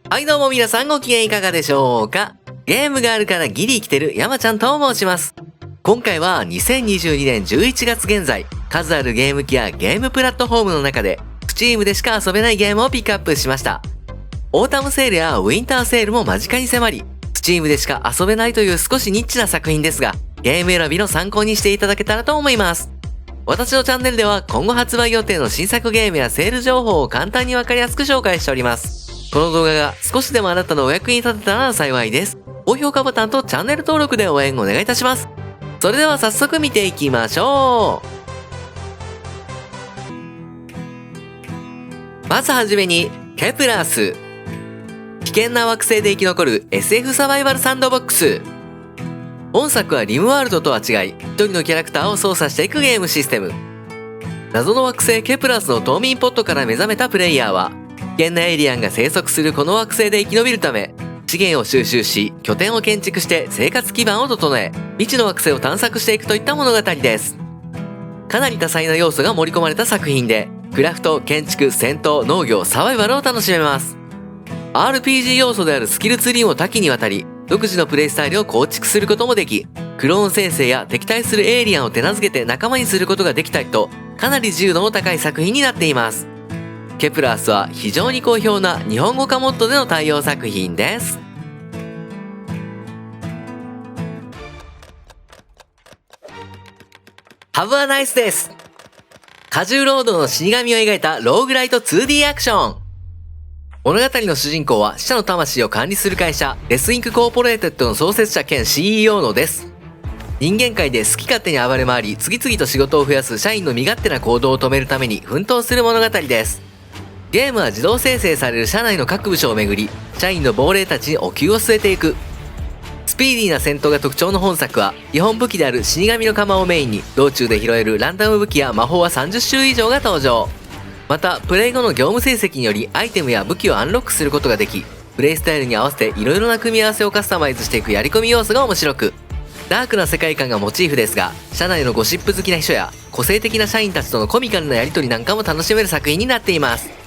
はいどうも皆さんご機嫌いかがでしょうか。ゲームがあるからギリ生きてる山ちゃんと申します。今回は2022年11月現在、数あるゲーム機やゲームプラットフォームの中で Steam でしか遊べないゲームをピックアップしました。オータムセールやウィンターセールも間近に迫り、Steam でしか遊べないという少しニッチな作品ですが、ゲーム選びの参考にしていただけたらと思います。私のチャンネルでは今後発売予定の新作ゲームやセール情報を簡単にわかりやすく紹介しております。この動画が少しでもあなたのお役に立てたら幸いです。高評価ボタンとチャンネル登録で応援お願いいたします。それでは早速見ていきましょう。まずはじめに、ケプラース。危険な惑星で生き残る SF サバイバルサンドボックス。本作はリムワールドとは違い、一人のキャラクターを操作していくゲームシステム。謎の惑星ケプラースの冬眠ポットから目覚めたプレイヤーは、危険なエイリアンが生息するこの惑星で生き延びるため、資源を収集し、拠点を建築して生活基盤を整え、未知の惑星を探索していくといった物語です。かなり多彩な要素が盛り込まれた作品で、クラフト、建築、戦闘、農業、サバイバルを楽しめます。RPG 要素であるスキルツリーも多岐にわたり、独自のプレイスタイルを構築することもでき、クローン生成や敵対するエイリアンを手なずけて仲間にすることができたりと、かなり自由度の高い作品になっています。ケプラースは非常に好評な日本語化モッドでの対応作品です。Have a nice です。過重労働の死神を描いたローグライト 2D アクション。物語の主人公は死者の魂を管理する会社デスインクコーポレーテッドの創設者兼 CEO のです。人間界で好き勝手に暴れ回り次々と仕事を増やす社員の身勝手な行動を止めるために奮闘する物語です。ゲームは自動生成される社内の各部署をめぐり、社員の亡霊たちにお灸を据えていく。スピーディーな戦闘が特徴の本作は、基本武器である死神の鎌をメインに、道中で拾えるランダム武器や魔法は30種類以上が登場。また、プレイ後の業務成績によりアイテムや武器をアンロックすることができ、プレイスタイルに合わせて色々な組み合わせをカスタマイズしていくやり込み要素が面白く、ダークな世界観がモチーフですが、社内のゴシップ好きな秘書や、個性的な社員たちとのコミカルなやり取りなんかも楽しめる作品になっています。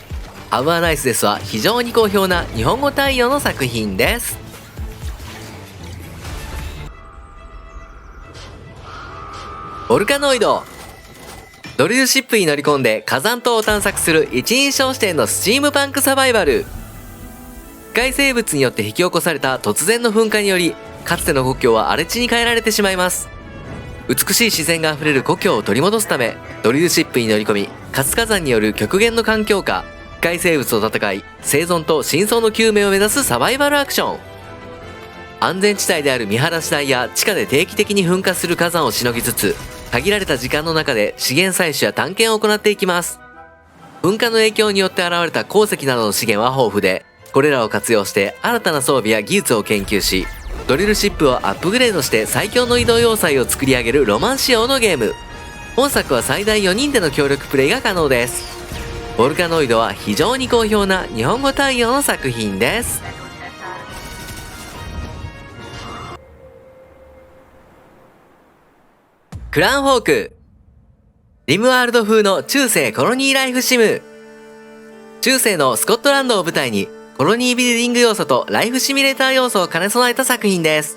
Have a nice ですは非常に好評な日本語対応の作品です。ボルカノイド。ドリルシップに乗り込んで火山島を探索する一人称視点のスチームパンクサバイバル。機械生物によって引き起こされた突然の噴火により、かつての故郷は荒れ地に変えられてしまいます。美しい自然があふれる故郷を取り戻すため、ドリルシップに乗り込み、活火山による極限の環境下、機械生物と戦い、生存と真相の究明を目指すサバイバルアクション。安全地帯である見晴らし台や地下で定期的に噴火する火山をしのぎつつ、限られた時間の中で資源採取や探検を行っていきます。噴火の影響によって現れた鉱石などの資源は豊富で、これらを活用して新たな装備や技術を研究し、ドリルシップをアップグレードして最強の移動要塞を作り上げるロマン仕様のゲーム。本作は最大4人での協力プレイが可能です。ボルカノイドは非常に好評な日本語対応の作品です。クランホーク。リムワールド風の中世コロニーライフシム。中世のスコットランドを舞台にコロニービルディング要素とライフシミュレーター要素を兼ね備えた作品です。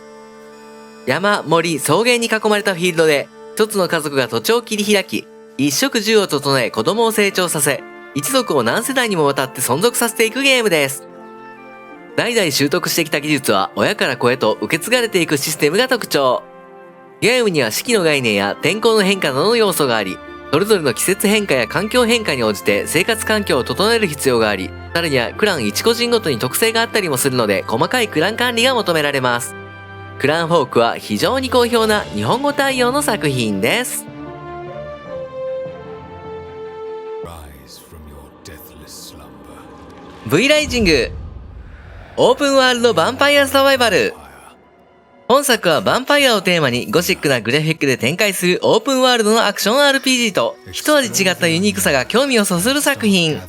山、森、草原に囲まれたフィールドで一つの家族が土地を切り開き、一食住を整え子供を成長させ、一族を何世代にもわたって存続させていくゲームです。代々習得してきた技術は親から子へと受け継がれていくシステムが特徴。ゲームには四季の概念や天候の変化などの要素があり、それぞれの季節変化や環境変化に応じて生活環境を整える必要があり、さらにはクラン一個人ごとに特性があったりもするので細かいクラン管理が求められます。クランホークは非常に好評な日本語対応の作品です。V ライジング。オープンワールドヴァンパイアサバイバル。本作はヴァンパイアをテーマにゴシックなグラフィックで展開するオープンワールドのアクション RPG と一味違ったユニークさが興味をそそる作品。ヴ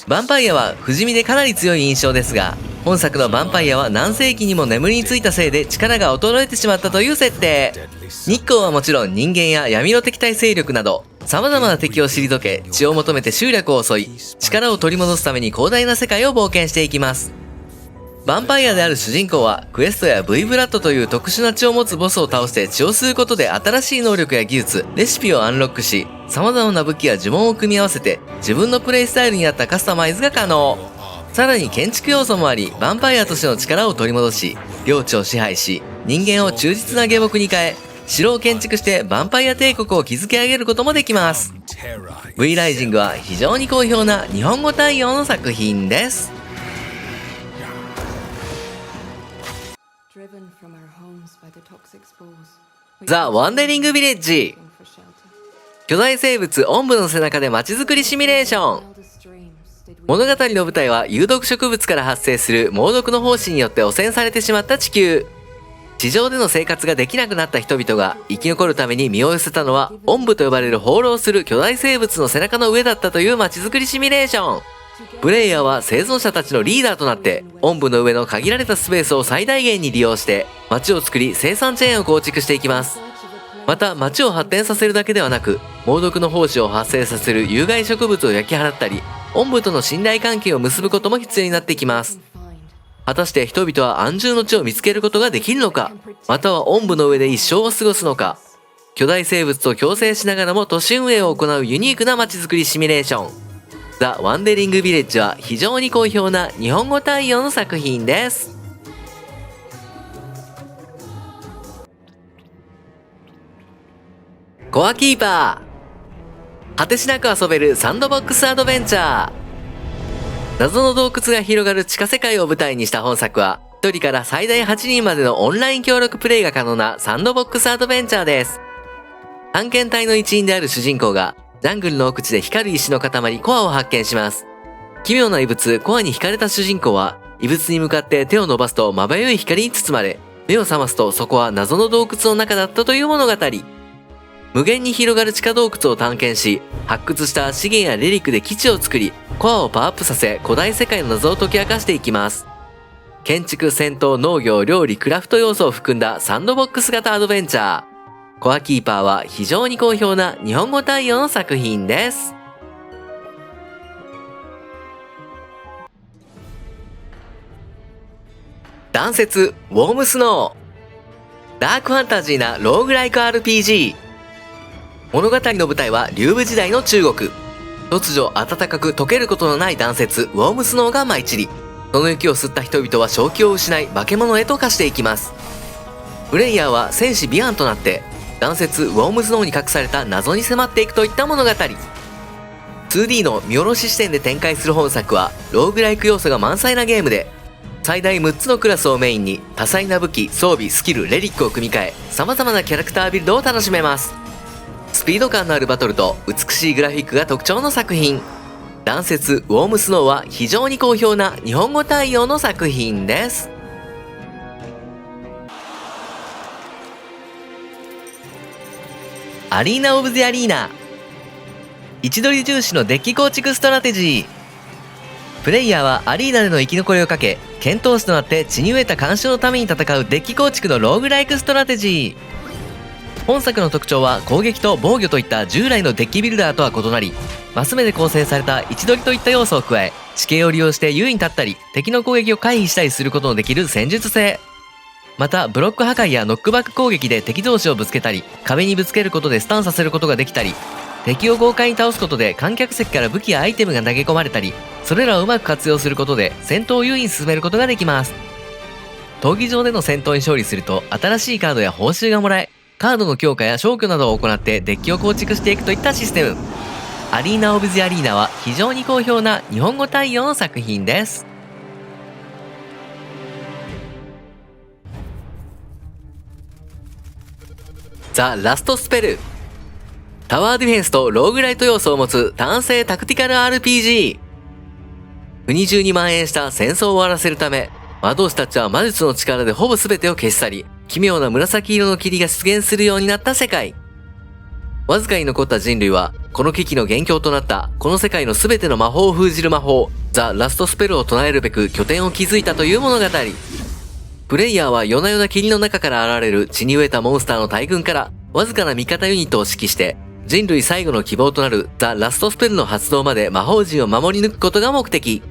ァンパイアは不死身でかなり強い印象ですが、本作のヴァンパイアは何世紀にも眠りについたせいで力が衰えてしまったという設定。日光はもちろん人間や闇の敵対勢力など様々な敵を退け血を求めて集落を襲い、力を取り戻すために広大な世界を冒険していきます。ヴァンパイアである主人公はクエストや V ブラッドという特殊な血を持つボスを倒して血を吸うことで新しい能力や技術、レシピをアンロックし、様々な武器や呪文を組み合わせて自分のプレイスタイルに合ったカスタマイズが可能。さらに建築要素もあり、ヴァンパイアとしての力を取り戻し、領地を支配し、人間を忠実な下僕に変え、城を建築してヴァンパイア帝国を築き上げることもできます。V ライジングは非常に好評な日本語対応の作品です。ザ・ワンデリング・ビレッジ。巨大生物オンブの背中で街づくりシミュレーション。物語の舞台は有毒植物から発生する猛毒の胞子によって汚染されてしまった地球。地上での生活ができなくなった人々が生き残るために身を寄せたのは、オンブと呼ばれる放浪する巨大生物の背中の上だったという街づくりシミュレーション。プレイヤーは生存者たちのリーダーとなって、オンブの上の限られたスペースを最大限に利用して街を作り、生産チェーンを構築していきます。また街を発展させるだけではなく、猛毒の胞子を発生させる有害植物を焼き払ったり、オンブとの信頼関係を結ぶことも必要になってきます。果たして人々は安住の地を見つけることができるのか、またはオンブの上で一生を過ごすのか。巨大生物と共生しながらも都市運営を行うユニークな街づくりシミュレーション。ザ・ワンデリング・ビレッジは非常に好評な日本語対応の作品です。コアキーパー。果てしなく遊べるサンドボックスアドベンチャー。謎の洞窟が広がる地下世界を舞台にした本作は、1人から最大8人までのオンライン協力プレイが可能なサンドボックスアドベンチャーです。探検隊の一員である主人公が、ジャングルの奥地で光る石の塊コアを発見します。奇妙な異物コアに惹かれた主人公は、異物に向かって手を伸ばすとまばゆい光に包まれ、目を覚ますとそこは謎の洞窟の中だったという物語。無限に広がる地下洞窟を探検し、発掘した資源やレリックで基地を作り、コアをパワーアップさせ古代世界の謎を解き明かしていきます。建築、戦闘、農業、料理、クラフト要素を含んだサンドボックス型アドベンチャー。コアキーパーは非常に好評な日本語対応の作品です。断雪ウォームスノー。ダークファンタジーなローグライク RPG。物語の舞台は竜武時代の中国。突如暖かく溶けることのない断雪ウォームスノーが舞い散り、その雪を吸った人々は正気を失い化け物へと化していきます。プレイヤーは戦士ビアンとなって断雪ウォームスノーに隠された謎に迫っていくといった物語。2D の見下ろし視点で展開する本作はローグライク要素が満載なゲームで、最大6つのクラスをメインに多彩な武器、装備、スキル、レリックを組み替え、様々なキャラクタービルドを楽しめます。スピード感のあるバトルと美しいグラフィックが特徴の作品。断雪ウォームスノーは非常に好評な日本語対応の作品です。アリーナ・オブ・ザ・アリーナ。位置取り重視のデッキ構築ストラテジー。プレイヤーはアリーナでの生き残りをかけ、剣闘士となって血に飢えた干渉のために戦うデッキ構築のローグライクストラテジー。本作の特徴は攻撃と防御といった従来のデッキビルダーとは異なり、マス目で構成された位置取りといった要素を加え、地形を利用して優位に立ったり敵の攻撃を回避したりすることのできる戦術性。またブロック破壊やノックバック攻撃で敵同士をぶつけたり、壁にぶつけることでスタンさせることができたり、敵を豪快に倒すことで観客席から武器やアイテムが投げ込まれたり、それらをうまく活用することで戦闘を優位に進めることができます。闘技場での戦闘に勝利すると新しいカードや報酬がもらえ、カードの強化や消去などを行ってデッキを構築していくといったシステム。アリーナ・オブ・ザ・アリーナは非常に好評な日本語対応の作品です。ザ・ラストスペル。タワーディフェンスとローグライト要素を持つ単性タクティカル RPG。国中に蔓延した戦争を終わらせるため、魔導士たちは魔術の力でほぼ全てを消し去り、奇妙な紫色の霧が出現するようになった世界。わずかに残った人類は、この危機の元凶となったこの世界の全ての魔法を封じる魔法、ザ・ラストスペルを唱えるべく拠点を築いたという物語。プレイヤーは夜な夜な霧の中から現れる血に飢えたモンスターの大群からわずかな味方ユニットを指揮して人類最後の希望となるザ・ラストスペルの発動まで魔法陣を守り抜くことが目的。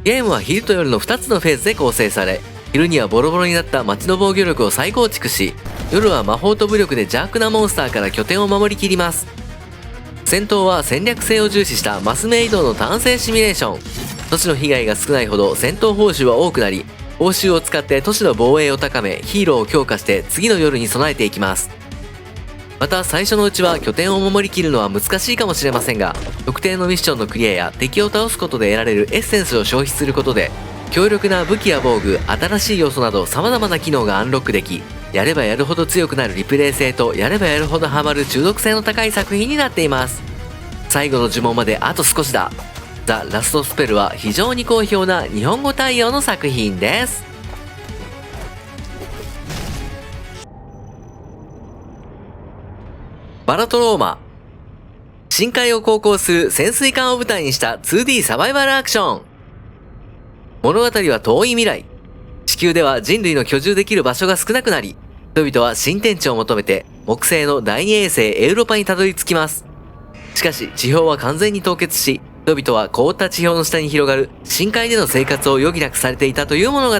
ゲームは昼と夜の2つのフェーズで構成され、昼にはボロボロになった街の防御力を再構築し、夜は魔法と武力で邪悪なモンスターから拠点を守りきります。戦闘は戦略性を重視したマス目移動の単性シミュレーション。都市の被害が少ないほど戦闘報酬は多くなり、報酬を使って都市の防衛を高め、ヒーローを強化して次の夜に備えていきます。また最初のうちは拠点を守りきるのは難しいかもしれませんが、特定のミッションのクリアや敵を倒すことで得られるエッセンスを消費することで、強力な武器や防具、新しい要素など様々な機能がアンロックでき、やればやるほど強くなるリプレイ性とやればやるほどハマる中毒性の高い作品になっています。最後の呪文まであと少しだ。ザ・ラストスペルは非常に好評な日本語対応の作品です。バラトローマ。深海を航行する潜水艦を舞台にした 2D サバイバルアクション。物語は遠い未来。地球では人類の居住できる場所が少なくなり、人々は新天地を求めて木星の第二衛星エウロパにたどり着きます。しかし地表は完全に凍結し、人々は凍った地表の下に広がる深海での生活を余儀なくされていたという物語。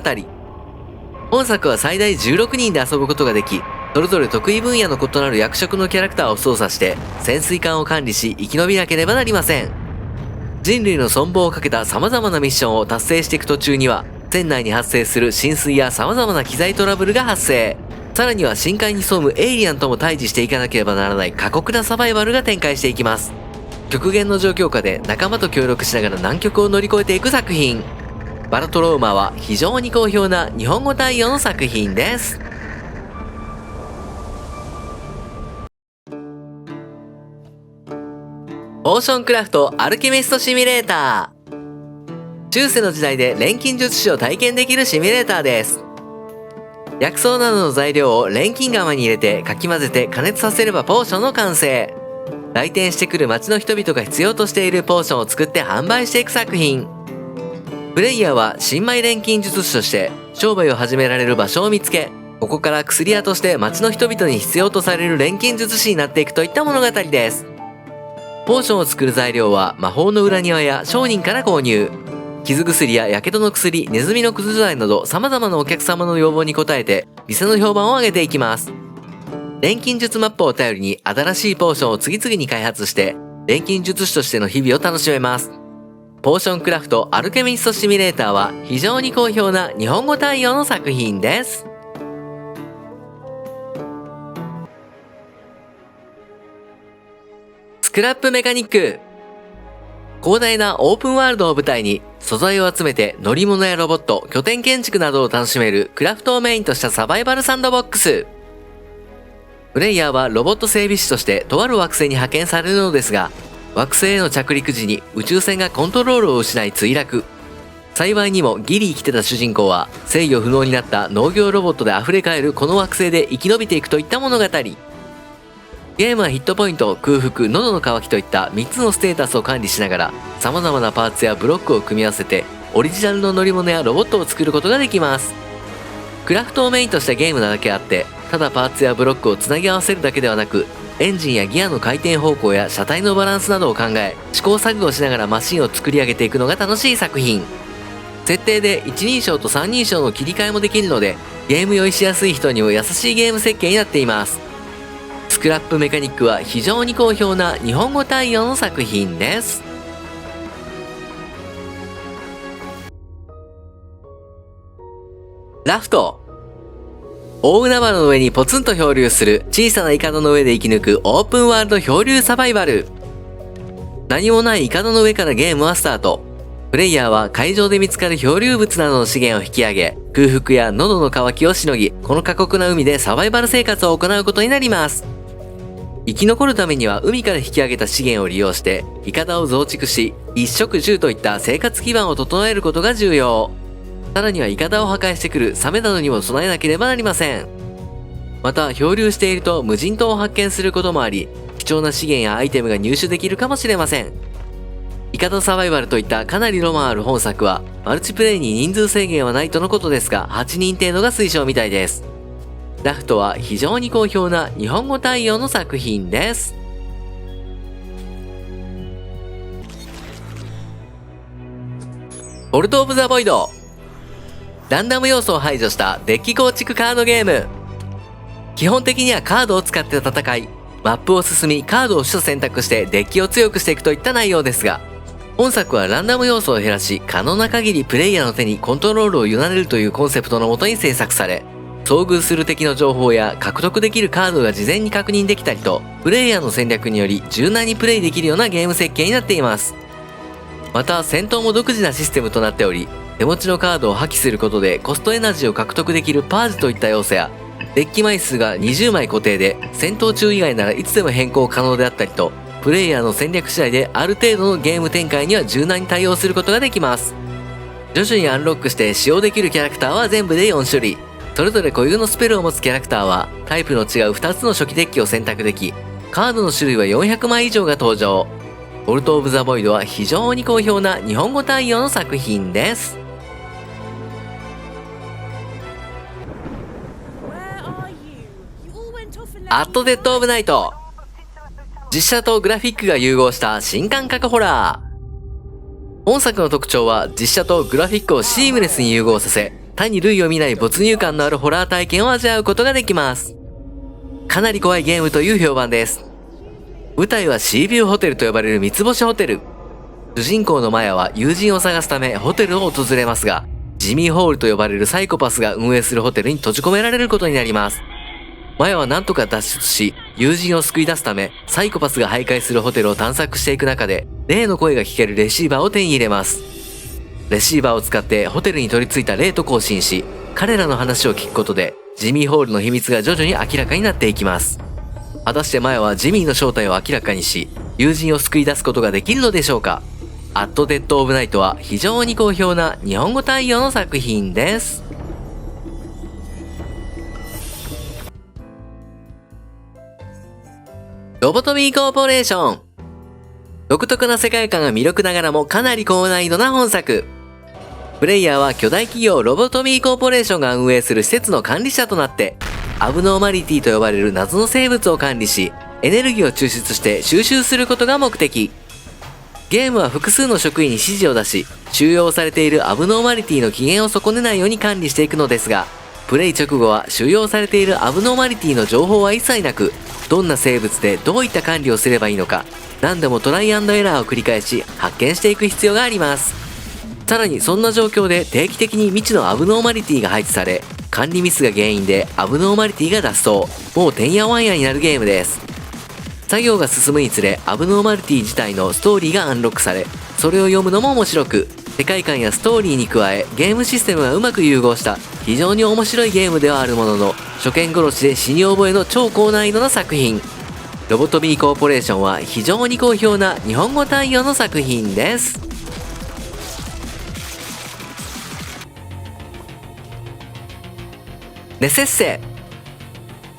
本作は最大16人で遊ぶことができ、それぞれ得意分野の異なる役職のキャラクターを操作して潜水艦を管理し生き延びなければなりません。人類の存亡をかけた様々なミッションを達成していく途中には、船内に発生する浸水や様々な機材トラブルが発生。さらには深海に潜むエイリアンとも対峙していかなければならない過酷なサバイバルが展開していきます。極限の状況下で仲間と協力しながら難局を乗り越えていく作品。バラトローマは非常に好評な日本語対応の作品です。ポーションクラフトアルケミストシミュレーター。中世の時代で錬金術師を体験できるシミュレーターです。薬草などの材料を錬金釜に入れてかき混ぜて加熱させればポーションの完成。来店してくる町の人々が必要としているポーションを作って販売していく作品。プレイヤーは新米錬金術師として商売を始められる場所を見つけ、ここから薬屋として町の人々に必要とされる錬金術師になっていくといった物語です。ポーションを作る材料は魔法の裏庭や商人から購入。傷薬や火傷の薬、ネズミのくず剤など様々なお客様の要望に応えて店の評判を上げていきます。錬金術マップを頼りに新しいポーションを次々に開発して錬金術師としての日々を楽しめます。ポーションクラフトアルケミストシミュレーターは非常に好評な日本語対応の作品です。スクラップメカニック。広大なオープンワールドを舞台に素材を集めて乗り物やロボット、拠点建築などを楽しめるクラフトをメインとしたサバイバルサンドボックス。プレイヤーはロボット整備士としてとある惑星に派遣されるのですが、惑星への着陸時に宇宙船がコントロールを失い墜落。幸いにもギリ生きてた主人公は制御不能になった農業ロボットで溢れ返るこの惑星で生き延びていくといった物語。ゲームはヒットポイント、空腹、喉の渇きといった3つのステータスを管理しながら様々なパーツやブロックを組み合わせてオリジナルの乗り物やロボットを作ることができます。クラフトをメインとしたゲームなだけあって、ただパーツやブロックをつなぎ合わせるだけではなく、エンジンやギアの回転方向や車体のバランスなどを考え、試行錯誤しながらマシンを作り上げていくのが楽しい作品。設定で一人称と三人称の切り替えもできるので、ゲーム酔いしやすい人にも優しいゲーム設計になっています。スクラップメカニックは非常に好評な日本語対応の作品です。ラフト。大海原の上にポツンと漂流する小さなイカダの上で生き抜くオープンワールド漂流サバイバル。何もないイカダの上からゲームはスタート。プレイヤーは海上で見つかる漂流物などの資源を引き上げ、空腹や喉の渇きをしのぎ、この過酷な海でサバイバル生活を行うことになります。生き残るためには海から引き上げた資源を利用してイカダを増築し、一食住といった生活基盤を整えることが重要。さらにはイカダを破壊してくるサメなどにも備えなければなりません。また漂流していると無人島を発見することもあり、貴重な資源やアイテムが入手できるかもしれません。イカダサバイバルといったかなりロマンある本作はマルチプレイに人数制限はないとのことですが、8人程度が推奨みたいです。ラフトは非常に好評な日本語対応の作品です。ボルト・オブ・ザ・ボイド。ランダム要素を排除したデッキ構築カードゲーム。基本的にはカードを使って戦い、マップを進みカードを取捨選択してデッキを強くしていくといった内容ですが、本作はランダム要素を減らし、可能な限りプレイヤーの手にコントロールを委ねるというコンセプトのもとに制作され、遭遇する敵の情報や獲得できるカードが事前に確認できたりと、プレイヤーの戦略により柔軟にプレイできるようなゲーム設計になっています。また戦闘も独自なシステムとなっており、手持ちのカードを破棄することでコストエナジーを獲得できるパージといった要素や、デッキ枚数が20枚固定で戦闘中以外ならいつでも変更可能であったりと、プレイヤーの戦略次第である程度のゲーム展開には柔軟に対応することができます。徐々にアンロックして使用できるキャラクターは全部で4種類。それぞれ固有のスペルを持つキャラクターはタイプの違う2つの初期デッキを選択でき、カードの種類は400枚以上が登場。ボルト・オブ・ザ・ボイドは非常に好評な日本語対応の作品です。アット・デッド・オブ・ナイト。実写とグラフィックが融合した新感覚ホラー。本作の特徴は実写とグラフィックをシームレスに融合させ、他に類を見ない没入感のあるホラー体験を味わうことができます。かなり怖いゲームという評判です。舞台はシービューホテルと呼ばれる三つ星ホテル。主人公のマヤは友人を探すためホテルを訪れますが、ジミーホールと呼ばれるサイコパスが運営するホテルに閉じ込められることになります。マヤは何とか脱出し、友人を救い出すため、サイコパスが徘徊するホテルを探索していく中で、霊の声が聞けるレシーバーを手に入れます。レシーバーを使ってホテルに取り付いた霊と交信し、彼らの話を聞くことで、ジミーホールの秘密が徐々に明らかになっていきます。果たしてマヤはジミーの正体を明らかにし、友人を救い出すことができるのでしょうか。アット・デッド・オブ・ナイトは非常に好評な日本語対応の作品です。ロボトミーコーポレーション。独特な世界観が魅力ながらもかなり高難易度な本作。プレイヤーは巨大企業ロボトミーコーポレーションが運営する施設の管理者となって、アブノーマリティと呼ばれる謎の生物を管理し、エネルギーを抽出して収集することが目的。ゲームは複数の職員に指示を出し、収容されているアブノーマリティの機嫌を損ねないように管理していくのですが、プレイ直後は収容されているアブノーマリティの情報は一切なく、どんな生物でどういった管理をすればいいのか、何度もトライアンドエラーを繰り返し発見していく必要があります。さらにそんな状況で定期的に未知のアブノーマリティが配置され、管理ミスが原因でアブノーマリティが脱走、もうてんやわんやになるゲームです。作業が進むにつれアブノーマリティ自体のストーリーがアンロックされ、それを読むのも面白く、世界観やストーリーに加えゲームシステムがうまく融合した非常に面白いゲームではあるものの、初見殺しで死に覚えの超高難易度な作品。ロボトミーコーポレーションは非常に好評な日本語対応の作品です。ネセッセ。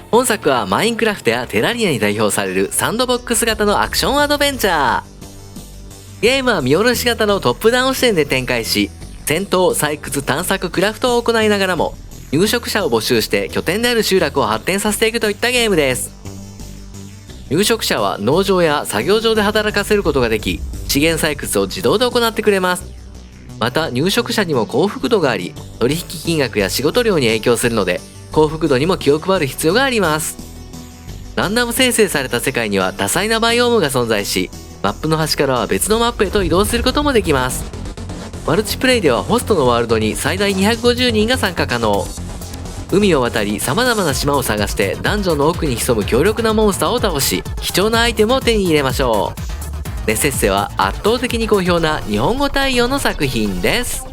本作はマインクラフトやテラリアに代表されるサンドボックス型のアクションアドベンチャー。ゲームは見下ろし型のトップダウン視点で展開し、戦闘、採掘、探索、クラフトを行いながらも、入植者を募集して拠点である集落を発展させていくといったゲームです。入植者は農場や作業場で働かせることができ、資源採掘を自動で行ってくれます。また入植者にも幸福度があり、取引金額や仕事量に影響するので、幸福度にも気を配る必要があります。ランダム生成された世界には多彩なバイオームが存在し、マップの端からは別のマップへと移動することもできます。マルチプレイではホストのワールドに最大250人が参加可能。海を渡り様々な島を探してダンジョンの奥に潜む強力なモンスターを倒し、貴重なアイテムを手に入れましょう。ネセッセは圧倒的に好評な日本語対応の作品です。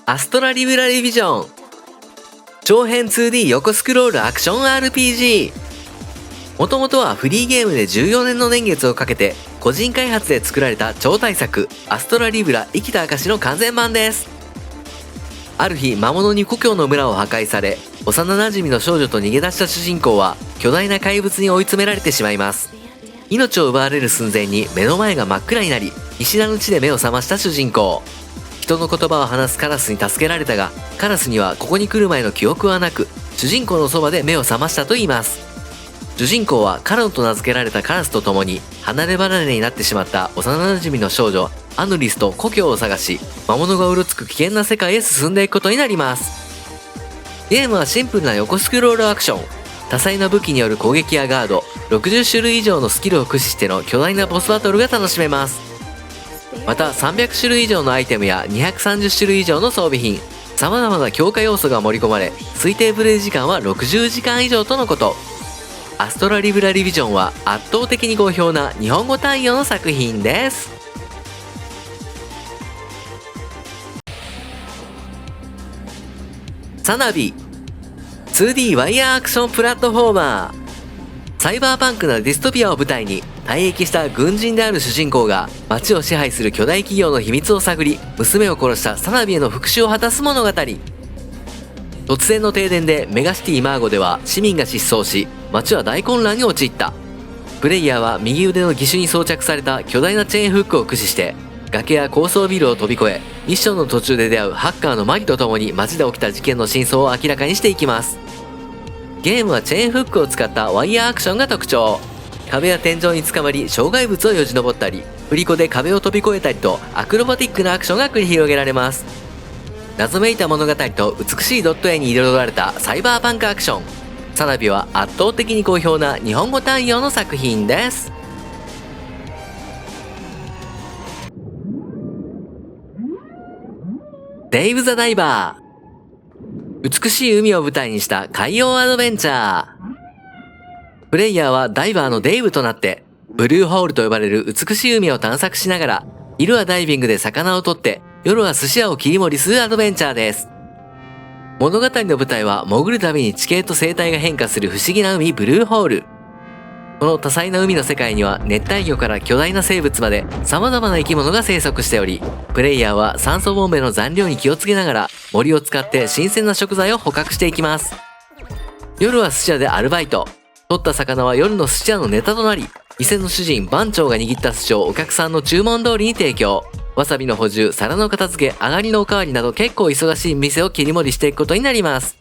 アストラリブラリビジョン。長編 2D 横スクロールアクション RPG。もともとはフリーゲームで14年の年月をかけて個人開発で作られた超大作アストラリブラ生きた証の完全版です。ある日魔物に故郷の村を破壊され、幼馴染の少女と逃げ出した主人公は巨大な怪物に追い詰められてしまいます。命を奪われる寸前に目の前が真っ暗になり、見知らぬ地で目を覚ました主人公。人の言葉を話すカラスに助けられたが、カラスにはここに来る前の記憶はなく、主人公のそばで目を覚ましたと言います。主人公はカロンと名付けられたカラスと共に離れ離れになってしまった幼馴染の少女アヌリスと故郷を探し、魔物がうろつく危険な世界へ進んでいくことになります。ゲームはシンプルな横スクロールアクション、多彩な武器による攻撃やガード、60種類以上のスキルを駆使しての巨大なボスバトルが楽しめます。また300種類以上のアイテムや230種類以上の装備品、様々な強化要素が盛り込まれ、推定プレイ時間は60時間以上とのこと。アストラリブラリビジョンは圧倒的に好評な日本語対応の作品です。サナビ 2D ワイヤーアクションプラットフォーマー。サイバーパンクなディストピアを舞台に退役した軍人である主人公が街を支配する巨大企業の秘密を探り、娘を殺したサナビへの復讐を果たす物語。突然の停電でメガシティマーゴでは市民が失踪し、街は大混乱に陥った。プレイヤーは右腕の義手に装着された巨大なチェーンフックを駆使して崖や高層ビルを飛び越え、ミッションの途中で出会うハッカーのマギと共に街で起きた事件の真相を明らかにしていきます。ゲームはチェーンフックを使ったワイヤーアクションが特徴。壁や天井につかまり障害物をよじ登ったり、振り子で壁を飛び越えたりとアクロバティックなアクションが繰り広げられます。謎めいた物語と美しいドット絵に彩られたサイバーパンクアクション。サナビは圧倒的に好評な日本語対応の作品です。デイブ・ザ・ダイバー。美しい海を舞台にした海洋アドベンチャー。プレイヤーはダイバーのデイブとなって、ブルーホールと呼ばれる美しい海を探索しながら、昼はダイビングで魚を取って、夜は寿司屋を切り盛りするアドベンチャーです。物語の舞台は潜るたびに地形と生態が変化する不思議な海ブルーホール。この多彩な海の世界には熱帯魚から巨大な生物まで様々な生き物が生息しており、プレイヤーは酸素ボンベの残量に気をつけながら森を使って新鮮な食材を捕獲していきます。夜は寿司屋でアルバイト。取った魚は夜の寿司屋のネタとなり、店の主人番長が握った寿司をお客さんの注文通りに提供。わさびの補充、皿の片付け、上がりのおかわりなど結構忙しい店を切り盛りしていくことになります。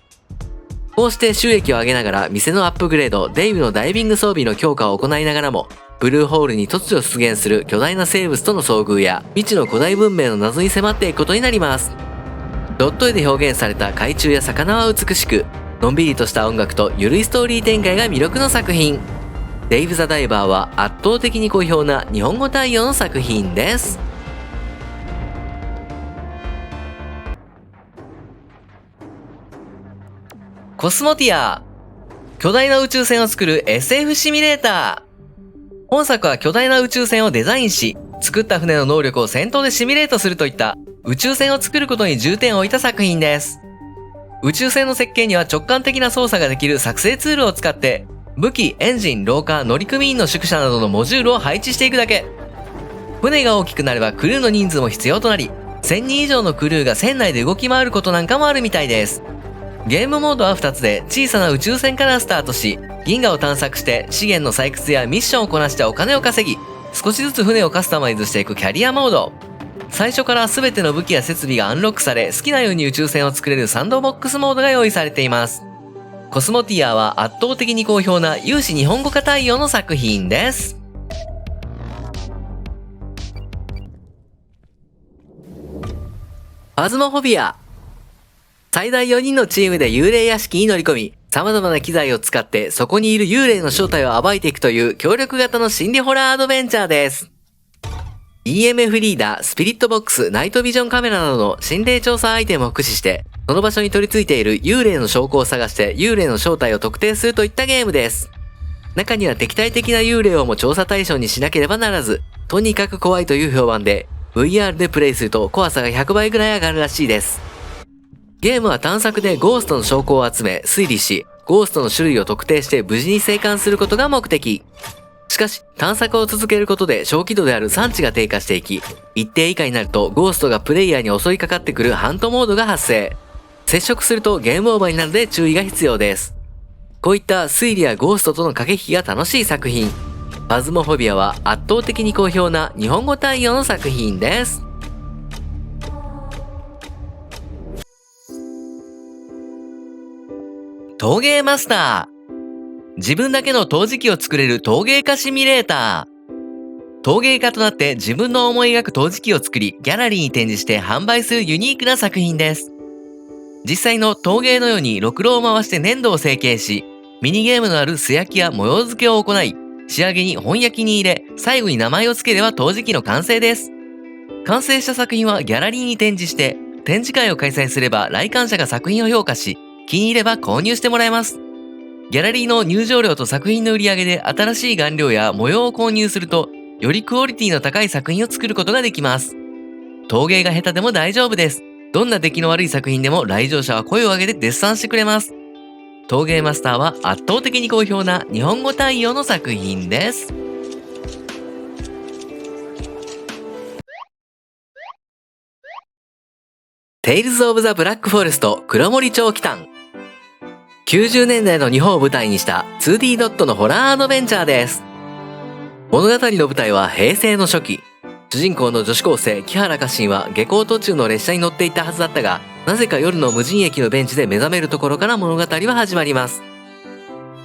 こうして収益を上げながら店のアップグレード、デイブのダイビング装備の強化を行いながらも、ブルーホールに突如出現する巨大な生物との遭遇や未知の古代文明の謎に迫っていくことになります。ドット絵で表現された海中や魚は美しく、のんびりとした音楽と緩いストーリー展開が魅力の作品。デイブ・ザ・ダイバーは圧倒的に好評な日本語対応の作品です。コスモティア。巨大な宇宙船を作る SF シミュレーター。本作は巨大な宇宙船をデザインし、作った船の能力を戦闘でシミュレートするといった宇宙船を作ることに重点を置いた作品です。宇宙船の設計には直感的な操作ができる作成ツールを使って、武器、エンジン、廊下、乗組員の宿舎などのモジュールを配置していくだけ。船が大きくなればクルーの人数も必要となり、1000人以上のクルーが船内で動き回ることなんかもあるみたいです。ゲームモードは2つで、小さな宇宙船からスタートし、銀河を探索して資源の採掘やミッションをこなしてお金を稼ぎ、少しずつ船をカスタマイズしていくキャリアモード。最初から全ての武器や設備がアンロックされ、好きなように宇宙船を作れるサンドボックスモードが用意されています。コスモティアは圧倒的に好評な有志日本語化対応の作品です。ファズモフォビア。最大4人のチームで幽霊屋敷に乗り込み、様々な機材を使ってそこにいる幽霊の正体を暴いていくという協力型の心理ホラーアドベンチャーです。EMF リーダー、スピリットボックス、ナイトビジョンカメラなどの心霊調査アイテムを駆使して、その場所に取り付いている幽霊の証拠を探して幽霊の正体を特定するといったゲームです。中には敵対的な幽霊をも調査対象にしなければならず、とにかく怖いという評判で、VR でプレイすると怖さが100倍ぐらい上がるらしいです。ゲームは探索でゴーストの証拠を集め、推理し、ゴーストの種類を特定して無事に生還することが目的。しかし、探索を続けることで小輝度である産地が低下していき、一定以下になるとゴーストがプレイヤーに襲いかかってくるハントモードが発生。接触するとゲームオーバーになるので注意が必要です。こういった推理やゴーストとの駆け引きが楽しい作品。ファズモフォビアは圧倒的に好評な日本語対応の作品です。陶芸マスター。自分だけの陶磁器を作れる陶芸家シミュレーター。陶芸家となって自分の思い描く陶磁器を作り、ギャラリーに展示して販売するユニークな作品です。実際の陶芸のようにろくろを回して粘土を成形し、ミニゲームのある素焼きや模様付けを行い、仕上げに本焼きに入れ、最後に名前を付ければ陶磁器の完成です。完成した作品はギャラリーに展示して、展示会を開催すれば来館者が作品を評価し、気に入れば購入してもらえます。ギャラリーの入場料と作品の売り上げで新しい顔料や模様を購入すると、よりクオリティの高い作品を作ることができます。陶芸が下手でも大丈夫です。どんな出来の悪い作品でも来場者は声を上げて絶賛してくれます。陶芸マスターは圧倒的に好評な日本語対応の作品です。テイルズ・オブ・ザ・ブラック・フォレスト黒森町奇譚。90年代の日本を舞台にした 2D ドットのホラーアドベンチャーです。物語の舞台は平成の初期。主人公の女子高生木原家臣は下校途中の列車に乗っていたはずだったが、なぜか夜の無人駅のベンチで目覚めるところから物語は始まります。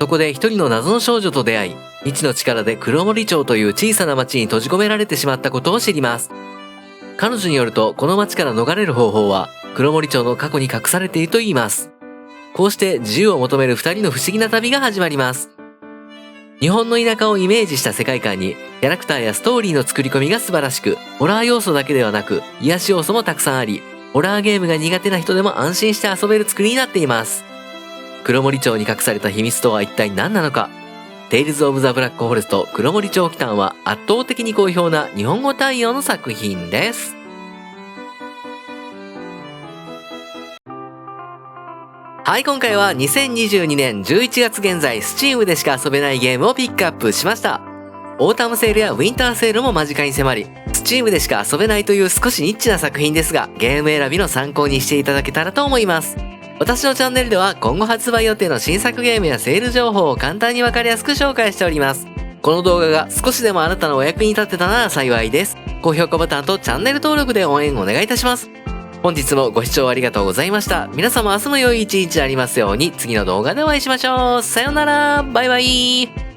そこで一人の謎の少女と出会い、未知の力で黒森町という小さな町に閉じ込められてしまったことを知ります。彼女によると、この町から逃れる方法は黒森町の過去に隠されていると言います。こうして自由を求める二人の不思議な旅が始まります。日本の田舎をイメージした世界観に、キャラクターやストーリーの作り込みが素晴らしく、ホラー要素だけではなく、癒し要素もたくさんあり、ホラーゲームが苦手な人でも安心して遊べる作りになっています。黒森町に隠された秘密とは一体何なのか。テイルズ・オブ・ザ・ブラック・フォレスト黒森町奇譚は圧倒的に好評な日本語対応の作品です。はい、今回は2022年11月現在 Steam でしか遊べないゲームをピックアップしました。オータムセールやウィンターセールも間近に迫り、Steam でしか遊べないという少しニッチな作品ですが、ゲーム選びの参考にしていただけたらと思います。私のチャンネルでは今後発売予定の新作ゲームやセール情報を簡単にわかりやすく紹介しております。この動画が少しでもあなたのお役に立てたなら幸いです。高評価ボタンとチャンネル登録で応援お願いいたします。本日もご視聴ありがとうございました。皆様明日も良い一日ありますように。次の動画でお会いしましょう。さようなら。バイバイ。